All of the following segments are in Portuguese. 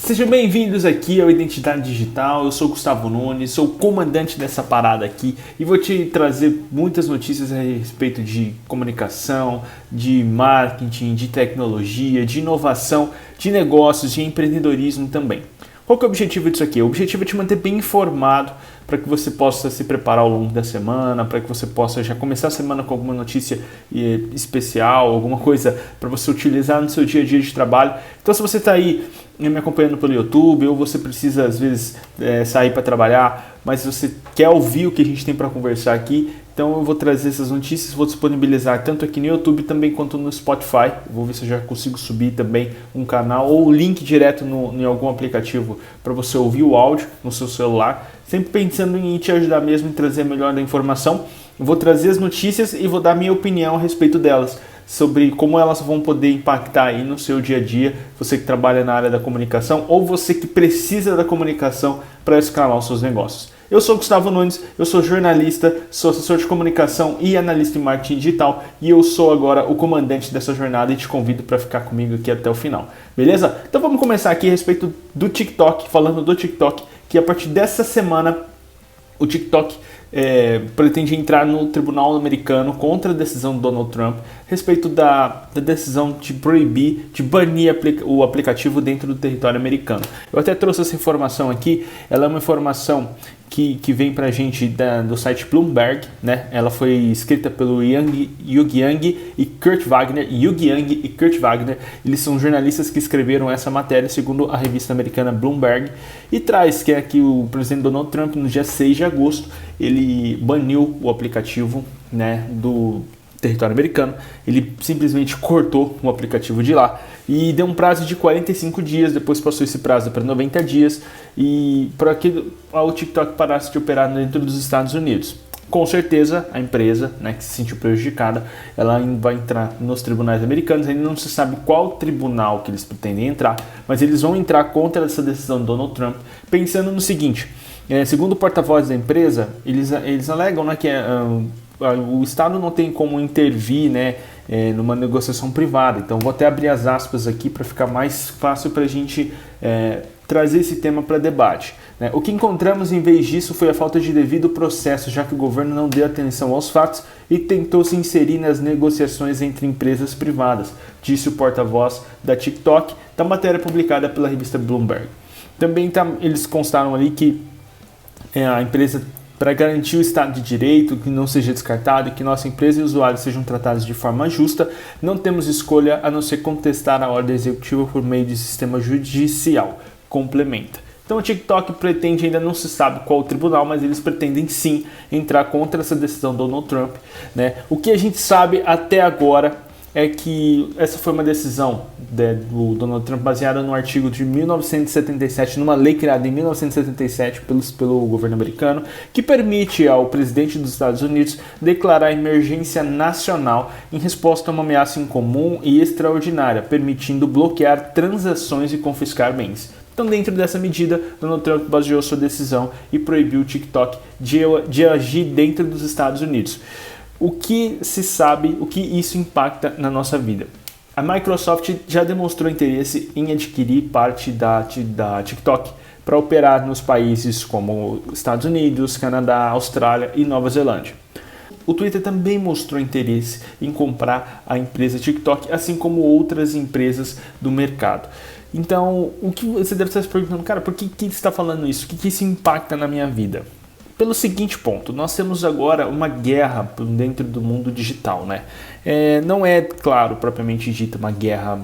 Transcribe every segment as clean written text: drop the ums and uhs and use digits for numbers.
Sejam bem-vindos aqui ao Identidade Digital. Eu sou Gustavo Nunes, sou o comandante dessa parada aqui e vou te trazer muitas notícias a respeito de comunicação, de marketing, de tecnologia, de inovação, de negócios, de empreendedorismo também. Qual que é o objetivo disso aqui? O objetivo é te manter bem informado para que você possa se preparar ao longo da semana, para que você possa já começar a semana com alguma notícia especial, alguma coisa para você utilizar no seu dia a dia de trabalho. Então, se você está aí me acompanhando pelo YouTube, ou você precisa às vezes sair para trabalhar, mas você quer ouvir o que a gente tem para conversar aqui, então eu vou trazer essas notícias, vou disponibilizar tanto aqui no YouTube também quanto no Spotify. Vou ver se eu já consigo subir também um canal ou o link direto em algum aplicativo para você ouvir o áudio no seu celular. Sempre pensando em te ajudar mesmo, em trazer melhor da informação. Eu vou trazer as notícias e vou dar minha opinião a respeito delas, sobre como elas vão poder impactar aí no seu dia a dia, você que trabalha na área da comunicação ou você que precisa da comunicação para escalar os seus negócios. Eu sou Gustavo Nunes, eu sou jornalista, sou assessor de comunicação e analista em marketing digital e eu sou agora o comandante dessa jornada e te convido para ficar comigo aqui até o final, beleza? Então vamos começar aqui a respeito do TikTok, falando do TikTok, que a partir dessa semana o TikTok pretende entrar no tribunal americano contra a decisão do Donald Trump a respeito da decisão de proibir, de banir o aplicativo dentro do território americano. Eu até trouxe essa informação aqui, ela é uma informação que vem pra gente do site Bloomberg, né? Ela foi escrita pelo Yu Yang e Kurt Wagner. Eles são jornalistas que escreveram essa matéria segundo a revista americana Bloomberg e traz que é que o presidente Donald Trump no dia 6 de agosto ele baniu o aplicativo, né, do território americano. Ele simplesmente cortou o aplicativo de lá e deu um prazo de 45 dias, depois passou esse prazo para 90 dias e para que o TikTok parasse de operar dentro dos Estados Unidos. Com certeza a empresa, né, que se sentiu prejudicada, ela vai entrar nos tribunais americanos. Ainda não se sabe qual tribunal que eles pretendem entrar, mas eles vão entrar contra essa decisão do Donald Trump, pensando no seguinte, segundo o porta-voz da empresa, eles alegam, né, que o Estado não tem como intervir, né, numa negociação privada. Então vou até abrir as aspas aqui para ficar mais fácil para a gente trazer esse tema para debate. Né? O que encontramos em vez disso foi a falta de devido processo, já que o governo não deu atenção aos fatos e tentou se inserir nas negociações entre empresas privadas, disse o porta-voz da TikTok, da matéria publicada pela revista Bloomberg. Também eles constaram ali que a empresa, para garantir o Estado de Direito, que não seja descartado e que nossa empresa e usuários sejam tratados de forma justa, não temos escolha a não ser contestar a ordem executiva por meio de sistema judicial, complementa. Então o TikTok pretende, ainda não se sabe qual o tribunal, mas eles pretendem sim entrar contra essa decisão do Donald Trump, né? O que a gente sabe até agora é que essa foi uma decisão do Donald Trump baseada no artigo de 1977, numa lei criada em 1977 pelo governo americano, que permite ao presidente dos Estados Unidos declarar emergência nacional em resposta a uma ameaça incomum e extraordinária, permitindo bloquear transações e confiscar bens. Então, dentro dessa medida, Donald Trump baseou sua decisão e proibiu o TikTok de agir dentro dos Estados Unidos. O que se sabe, o que isso impacta na nossa vida? A Microsoft já demonstrou interesse em adquirir parte da TikTok para operar nos países como Estados Unidos, Canadá, Austrália e Nova Zelândia. O Twitter também mostrou interesse em comprar a empresa TikTok, assim como outras empresas do mercado. Então, o que você deve estar se perguntando, cara, por que você está falando isso? O que isso impacta na minha vida? Pelo seguinte ponto, nós temos agora uma guerra dentro do mundo digital, né? Não é, claro, propriamente dita uma guerra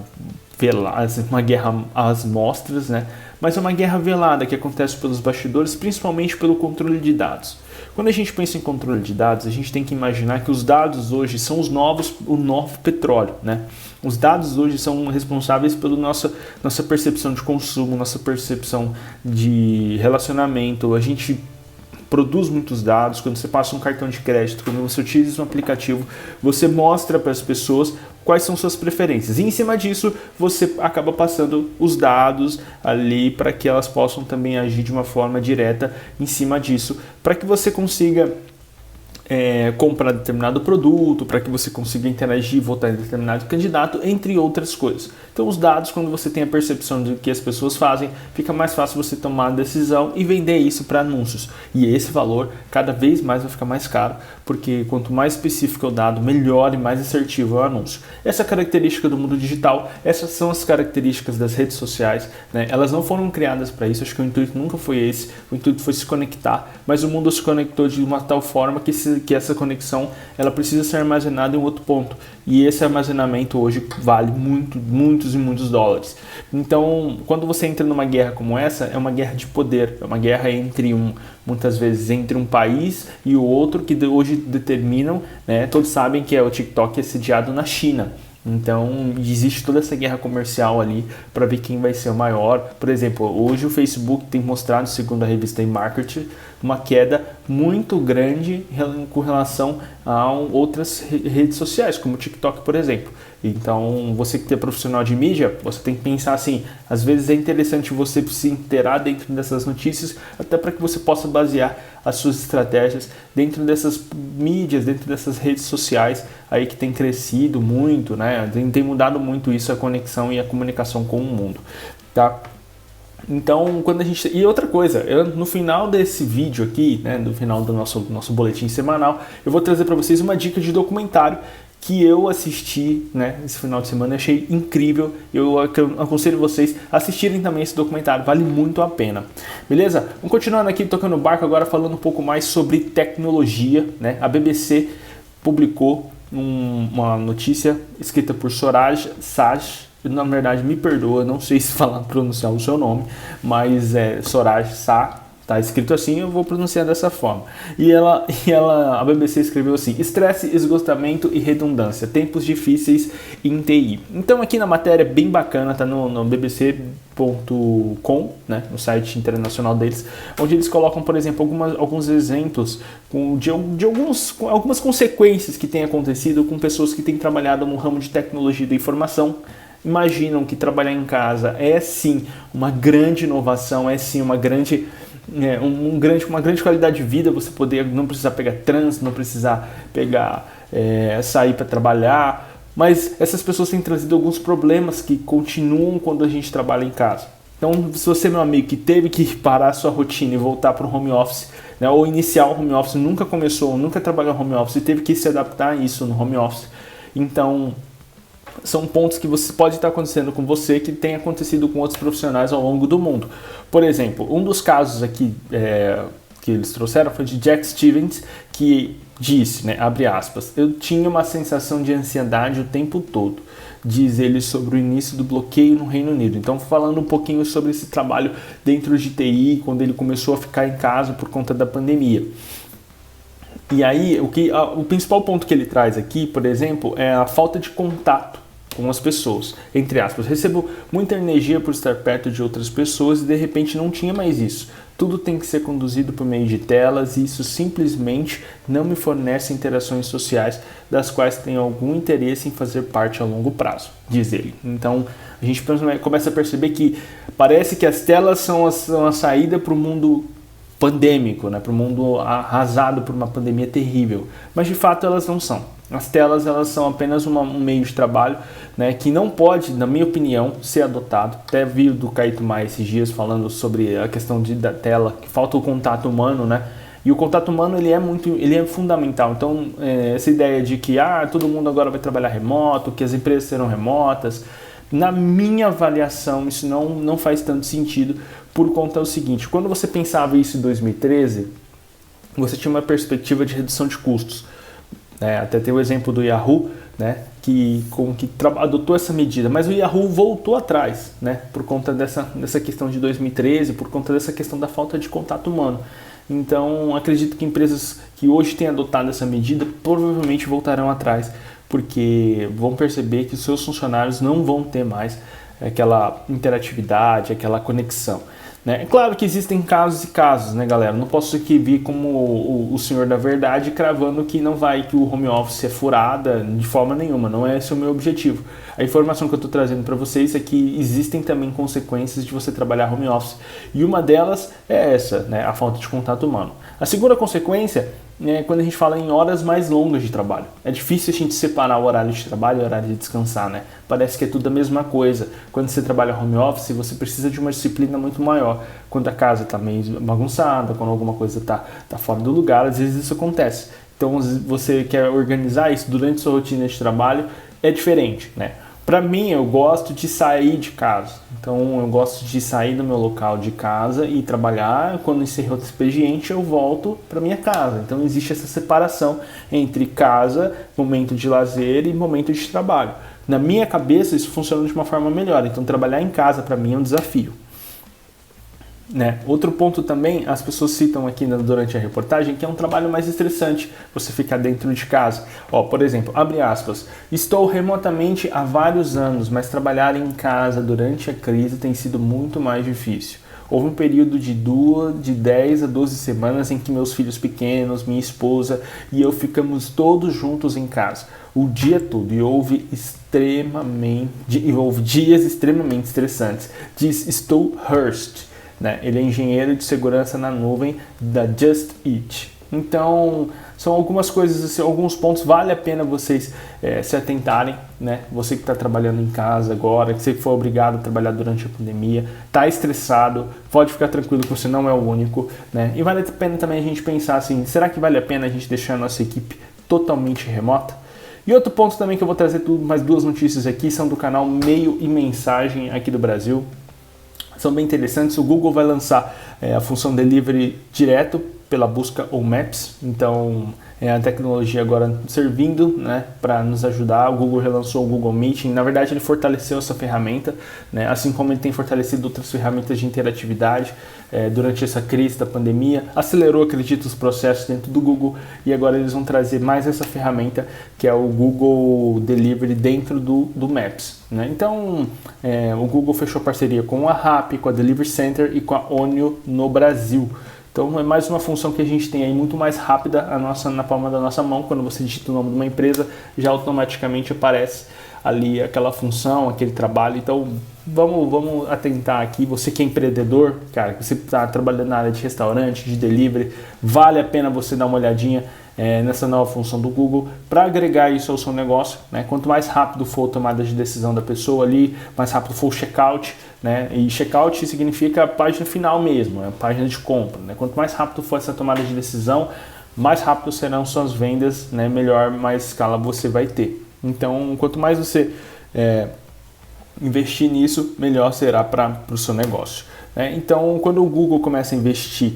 velada, uma guerra às mostras, né? Mas é uma guerra velada que acontece pelos bastidores, principalmente pelo controle de dados. Quando a gente pensa em controle de dados, a gente tem que imaginar que os dados hoje são o novo petróleo, né? Os dados hoje são responsáveis pela nossa percepção de consumo, nossa percepção de relacionamento. A gente produz muitos dados. Quando você passa um cartão de crédito, quando você utiliza um aplicativo, você mostra para as pessoas quais são suas preferências. E em cima disso, você acaba passando os dados ali para que elas possam também agir de uma forma direta em cima disso, para que você consiga comprar determinado produto, para que você consiga interagir e votar em determinado candidato, entre outras coisas. Então os dados, quando você tem a percepção de que as pessoas fazem, fica mais fácil você tomar a decisão e vender isso para anúncios. E esse valor cada vez mais vai ficar mais caro, porque quanto mais específico é o dado, melhor e mais assertivo é o anúncio. Essa é a característica do mundo digital, essas são as características das redes sociais, né? Elas não foram criadas para isso, acho que o intuito nunca foi esse, o intuito foi se conectar, mas o mundo se conectou de uma tal forma que essa conexão ela precisa ser armazenada em outro ponto, e esse armazenamento hoje vale muitos e muitos dólares. Então, quando você entra numa guerra como essa, é uma guerra de poder, é uma guerra muitas vezes entre um país e o outro, que hoje determinam, né? Todos sabem que o TikTok é sediado na China. Então, existe toda essa guerra comercial ali para ver quem vai ser o maior. Por exemplo, hoje o Facebook tem mostrado, segundo a revista eMarketer, uma queda muito grande com relação a outras redes sociais, como o TikTok, por exemplo. Então, você que é profissional de mídia, você tem que pensar assim, às vezes é interessante você se inteirar dentro dessas notícias, até para que você possa basear as suas estratégias dentro dessas mídias, dentro dessas redes sociais aí que tem crescido muito, né? Tem mudado muito isso, a conexão e a comunicação com o mundo, tá? Então, quando a gente... E outra coisa, no final desse vídeo aqui, né, no final do nosso boletim semanal, eu vou trazer para vocês uma dica de documentário que eu assisti, né, esse final de semana, achei incrível. Eu aconselho vocês a assistirem também esse documentário, vale muito a pena. Beleza? Vamos continuando aqui, tocando o barco agora, falando um pouco mais sobre tecnologia, né? A BBC publicou uma notícia escrita por Suraj Saj. Na verdade, me perdoa, não sei se pronunciar o seu nome, mas é Suraj Saj. Tá escrito assim, eu vou pronunciar dessa forma. A BBC escreveu assim: estresse, esgotamento e redundância, tempos difíceis em TI. Então aqui na matéria bem bacana, tá no bbc.com, né, no site internacional deles, onde eles colocam, por exemplo, alguns exemplos de algumas consequências que têm acontecido com pessoas que têm trabalhado no ramo de tecnologia da informação. Imaginam que trabalhar em casa é sim uma grande inovação, é sim uma grande qualidade de vida, você poder não precisar pegar trânsito, não precisar sair para trabalhar, mas essas pessoas têm trazido alguns problemas que continuam quando a gente trabalha em casa. Então, se você, meu amigo, que teve que parar a sua rotina e voltar para o home office, né, ou iniciar o home office, nunca trabalhou home office e teve que se adaptar a isso no home office, então são pontos que pode estar acontecendo com você, que tem acontecido com outros profissionais ao longo do mundo. Por exemplo, um dos casos aqui que eles trouxeram foi de Jack Stevens, que disse, né, abre aspas, eu tinha uma sensação de ansiedade o tempo todo, diz ele sobre o início do bloqueio no Reino Unido. Então, falando um pouquinho sobre esse trabalho dentro de TI, quando ele começou a ficar em casa por conta da pandemia. E aí, o principal ponto que ele traz aqui, por exemplo, é a falta de contato com as pessoas, entre aspas. Recebo muita energia por estar perto de outras pessoas e de repente não tinha mais isso. Tudo tem que ser conduzido por meio de telas e isso simplesmente não me fornece interações sociais das quais tenho algum interesse em fazer parte a longo prazo, diz ele. Então a gente começa a perceber que parece que as telas são a saída para o mundo pandêmico, né, para o mundo arrasado por uma pandemia terrível, mas de fato elas não são. As telas elas são apenas um meio de trabalho, né, que não pode, na minha opinião, ser adotado. Até vi do Caíto Maia esses dias falando sobre a questão da tela, que falta o contato humano, né? E o contato humano ele é fundamental. Então essa ideia de que todo mundo agora vai trabalhar remoto, que as empresas serão remotas, na minha avaliação isso não faz tanto sentido, por conta do seguinte: quando você pensava isso em 2013, você tinha uma perspectiva de redução de custos. Até tem o exemplo do Yahoo, né, que adotou essa medida, mas o Yahoo voltou atrás, né, por conta dessa questão de 2013, por conta dessa questão da falta de contato humano. Então, acredito que empresas que hoje têm adotado essa medida provavelmente voltarão atrás, porque vão perceber que os seus funcionários não vão ter mais aquela interatividade, aquela conexão. É claro que existem casos e casos, né, galera? Não posso aqui vir como o senhor da verdade cravando que que o home office é furada de forma nenhuma. Não é esse o meu objetivo. A informação que eu estou trazendo para vocês é que existem também consequências de você trabalhar home office. E uma delas é essa, né, a falta de contato humano. A segunda consequência quando a gente fala em horas mais longas de trabalho. É difícil a gente separar o horário de trabalho e o horário de descansar, né? Parece que é tudo a mesma coisa. Quando você trabalha home office, você precisa de uma disciplina muito maior. Quando a casa está meio bagunçada, quando alguma coisa está fora do lugar, às vezes isso acontece. Então, você quer organizar isso durante sua rotina de trabalho, é diferente, né? Para mim, eu gosto de sair de casa. Então, eu gosto de sair do meu local de casa e trabalhar. Quando encerrei outro expediente, eu volto para minha casa. Então, existe essa separação entre casa, momento de lazer e momento de trabalho. Na minha cabeça, isso funciona de uma forma melhor. Então, trabalhar em casa, para mim, é um desafio. Né? Outro ponto também, as pessoas citam aqui durante a reportagem, que é um trabalho mais estressante, você ficar dentro de casa. Por exemplo, abre aspas, estou remotamente há vários anos, mas trabalhar em casa durante a crise tem sido muito mais difícil. Houve um período de 10 a 12 semanas em que meus filhos pequenos, minha esposa e eu ficamos todos juntos em casa, o dia todo, e houve dias extremamente estressantes, diz Stu Hurst. Né? Ele é engenheiro de segurança na nuvem da Just Eat. Então, são algumas coisas, assim, alguns pontos vale a pena vocês se atentarem, né? Você que está trabalhando em casa agora, que você foi obrigado a trabalhar durante a pandemia, está estressado, pode ficar tranquilo que você não é o único, né? E vale a pena também a gente pensar assim, será que vale a pena a gente deixar a nossa equipe totalmente remota? E outro ponto também que eu vou trazer mais duas notícias aqui, são do canal Meio e Mensagem aqui do Brasil. São bem interessantes. O Google vai lançar a função Delivery direto pela busca ou Maps. Então, a tecnologia agora servindo, né, para nos ajudar. O Google relançou o Google Meeting. Na verdade, ele fortaleceu essa ferramenta, né, assim como ele tem fortalecido outras ferramentas de interatividade durante essa crise da pandemia. Acelerou, acredito, os processos dentro do Google, e agora eles vão trazer mais essa ferramenta, que é o Google Delivery dentro do Maps. Né? Então, o Google fechou parceria com a Rappi, com a Delivery Center e com a Onio no Brasil. Então é mais uma função que a gente tem aí muito mais rápida na palma da nossa mão. Quando você digita o nome de uma empresa, já automaticamente aparece ali aquela função, aquele trabalho. Então vamos atentar aqui, você que é empreendedor, cara, que você está trabalhando na área de restaurante, de delivery, vale a pena você dar uma olhadinha nessa nova função do Google para agregar isso ao seu negócio, né? Quanto mais rápido for a tomada de decisão da pessoa ali, mais rápido for o checkout, né? E checkout significa a página final mesmo, a página de compra, né? Quanto mais rápido for essa tomada de decisão, mais rápido serão suas vendas, né? Melhor, mais escala você vai ter. Então, quanto mais você investir nisso, melhor será para o seu negócio. Então, quando o Google começa a investir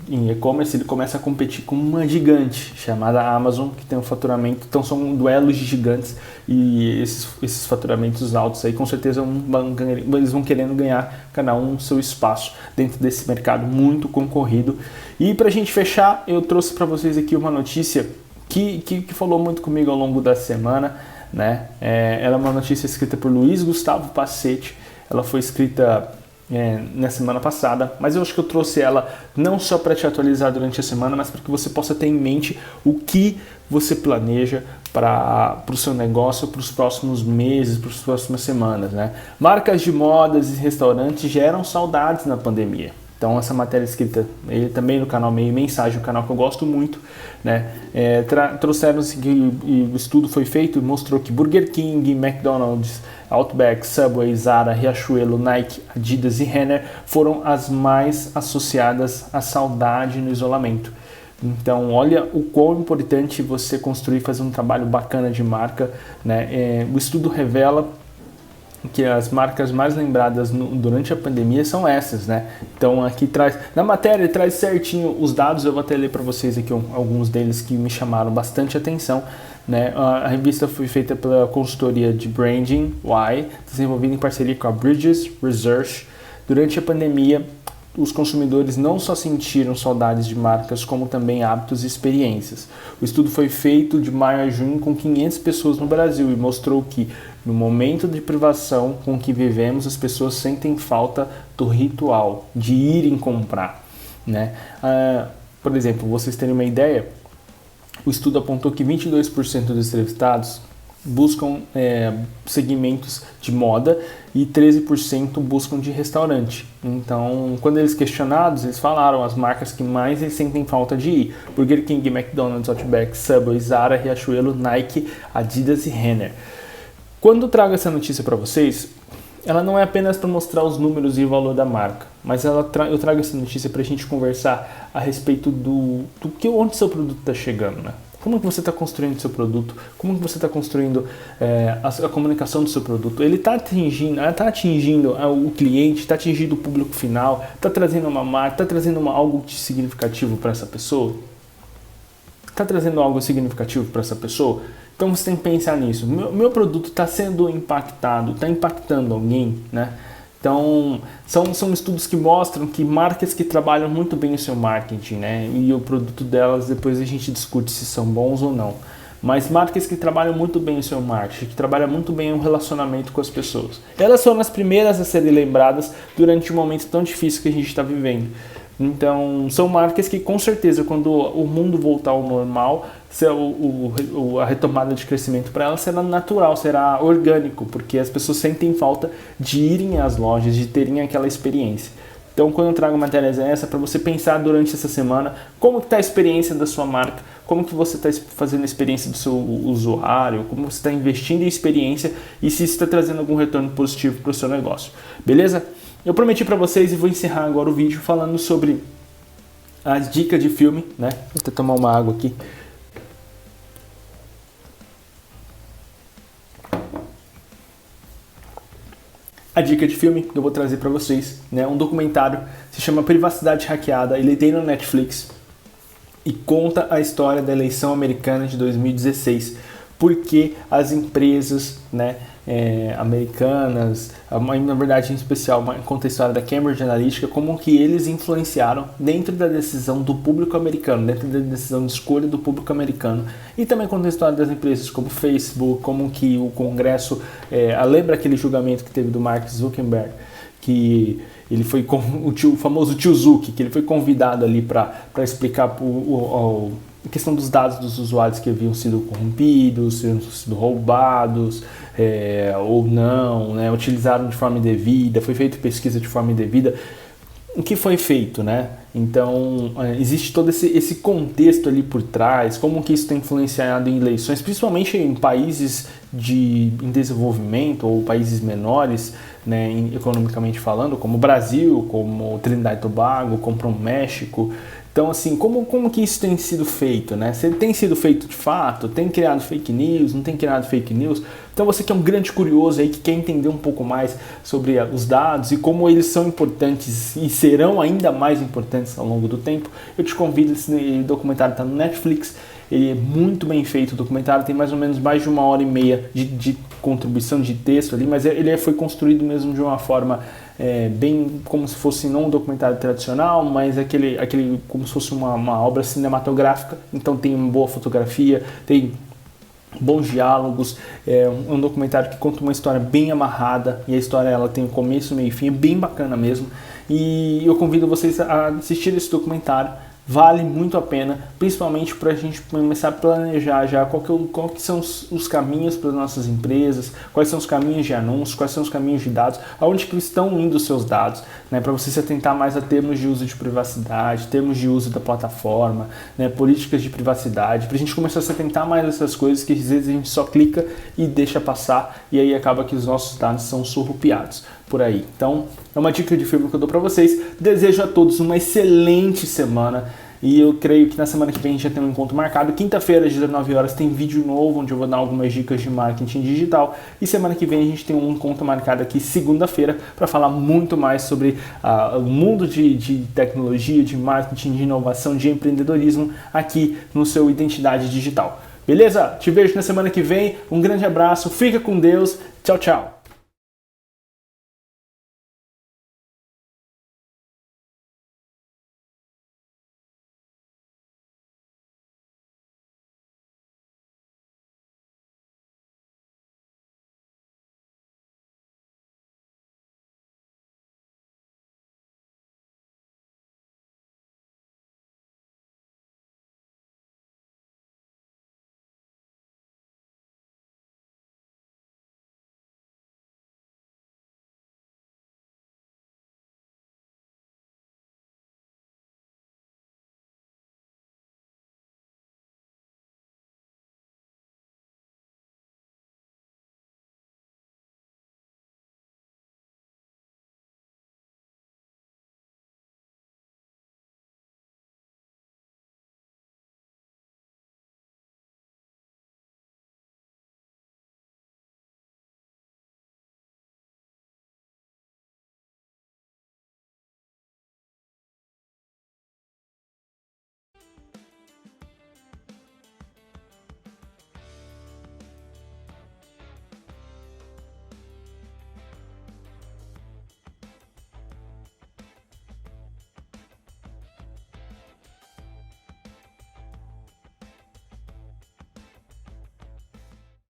em e-commerce, ele começa a competir com uma gigante chamada Amazon, que tem um faturamento, então são duelos de gigantes, e esses faturamentos altos aí com certeza eles vão querendo ganhar cada um seu espaço dentro desse mercado muito concorrido. E para a gente fechar, eu trouxe para vocês aqui uma notícia que falou muito comigo ao longo da semana, né? Ela é uma notícia escrita por Luiz Gustavo Pacete. Ela foi escrita na semana passada, mas eu acho que eu trouxe ela não só para te atualizar durante a semana, mas para que você possa ter em mente o que você planeja para o seu negócio, para os próximos meses, para as próximas semanas, né? Marcas de modas e restaurantes geram saudades na pandemia. Então essa matéria escrita também no canal Meio Mensagem, um canal que eu gosto muito, né? Trouxeram que o estudo foi feito e mostrou que Burger King, McDonald's, Outback, Subway, Zara, Riachuelo, Nike, Adidas e Renner foram as mais associadas à saudade no isolamento. Então olha o quão importante você construir e fazer um trabalho bacana de marca, né? O estudo revela que as marcas mais lembradas durante a pandemia são essas, né? Então aqui na matéria traz certinho os dados, eu vou até ler para vocês aqui alguns deles que me chamaram bastante atenção, né? A revista foi feita pela consultoria de Branding Y, desenvolvida em parceria com a Bridges Research. Durante a pandemia, os consumidores não só sentiram saudades de marcas, como também hábitos e experiências. O estudo foi feito de maio a junho com 500 pessoas no Brasil e mostrou que, no momento de privação com que vivemos, as pessoas sentem falta do ritual, de irem comprar, né? Por exemplo, vocês terem uma ideia, o estudo apontou que 22% dos entrevistados buscam segmentos de moda e 13% buscam de restaurante. Então, quando eles questionados, eles falaram as marcas que mais eles sentem falta de ir: Burger King, McDonald's, Outback, Subway, Zara, Riachuelo, Nike, Adidas e Renner. Quando eu trago essa notícia para vocês, ela não é apenas para mostrar os números e o valor da marca, mas eu trago essa notícia para a gente conversar a respeito onde seu produto está chegando, né? Como que você está construindo o seu produto? Como que você está construindo a comunicação do seu produto? Ela está atingindo o cliente, está atingindo o público final, está trazendo uma marca, está trazendo algo de significativo para essa pessoa? Está trazendo algo significativo para essa pessoa? Então você tem que pensar nisso. Meu produto está sendo impactado, está impactando alguém, né? Então, são estudos que mostram que marcas que trabalham muito bem o seu marketing, né? E o produto delas, depois a gente discute se são bons ou não. Mas marcas que trabalham muito bem o seu marketing, que trabalham muito bem o relacionamento com as pessoas. Elas foram as primeiras a serem lembradas durante um momento tão difícil que a gente está vivendo. Então, são marcas que com certeza, quando o mundo voltar ao normal, a retomada de crescimento para elas será natural, será orgânico, porque as pessoas sentem falta de irem às lojas, de terem aquela experiência. Então, quando eu trago matérias essa, para você pensar durante essa semana como está a experiência da sua marca, como que você está fazendo a experiência do seu usuário, como você está investindo em experiência e se isso está trazendo algum retorno positivo para o seu negócio. Beleza? Eu prometi para vocês e vou encerrar agora o vídeo falando sobre as dicas de filme, né? Vou até tomar uma água aqui. A dica de filme que eu vou trazer para vocês, né? Um documentário, se chama Privacidade Hackeada, ele tem no Netflix e conta a história da eleição americana de 2016. Porque as empresas, né, americanas, na verdade em especial conta a história da Cambridge Analytica, como que eles influenciaram dentro da decisão do público americano, dentro da decisão de escolha do público americano, e também conta a história das empresas como Facebook, como que o Congresso, lembra aquele julgamento que teve do Mark Zuckerberg, que ele foi o famoso tio Zuck, que ele foi convidado ali para explicar a questão dos dados dos usuários que haviam sido corrompidos, sido roubados ou não, né, utilizaram de forma indevida, foi feita pesquisa de forma indevida. O que foi feito, né? Então, existe todo esse contexto ali por trás, como que isso tem influenciado em eleições, principalmente em países em desenvolvimento ou países menores, né, economicamente falando, como o Brasil, como Trinidad e Tobago, como o México. Então, assim, como que isso tem sido feito, né? Se tem sido feito de fato, tem criado fake news, não tem criado fake news? Então, você que é um grande curioso aí, que quer entender um pouco mais sobre os dados e como eles são importantes e serão ainda mais importantes ao longo do tempo, eu te convido, esse documentário está no Netflix, ele é muito bem feito, o documentário tem mais ou menos mais de 1h30 de contribuição de texto ali, mas ele foi construído mesmo de uma forma bem como se fosse não um documentário tradicional, mas aquele como se fosse uma obra cinematográfica. Então tem uma boa fotografia, tem bons diálogos, um documentário que conta uma história bem amarrada, e a história ela tem um começo, meio e fim, é bem bacana mesmo, e eu convido vocês a assistir esse documentário. Vale muito a pena, principalmente para a gente começar a planejar já qual que são os caminhos para as nossas empresas, quais são os caminhos de anúncios, quais são os caminhos de dados, aonde que estão indo os seus dados, né, para você se atentar mais a termos de uso de privacidade, termos de uso da plataforma, né, políticas de privacidade, para a gente começar a se atentar mais a essas coisas que às vezes a gente só clica e deixa passar, e aí acaba que os nossos dados são surrupiados por aí. Então, é uma dica de filme que eu dou para vocês. Desejo a todos uma excelente semana e eu creio que na semana que vem a gente já tem um encontro marcado. Quinta-feira, às 19 horas, tem vídeo novo onde eu vou dar algumas dicas de marketing digital, e semana que vem a gente tem um encontro marcado aqui segunda-feira para falar muito mais sobre o mundo de tecnologia, de marketing, de inovação, de empreendedorismo aqui no seu Identidade Digital. Beleza? Te vejo na semana que vem. Um grande abraço, fica com Deus. Tchau, tchau.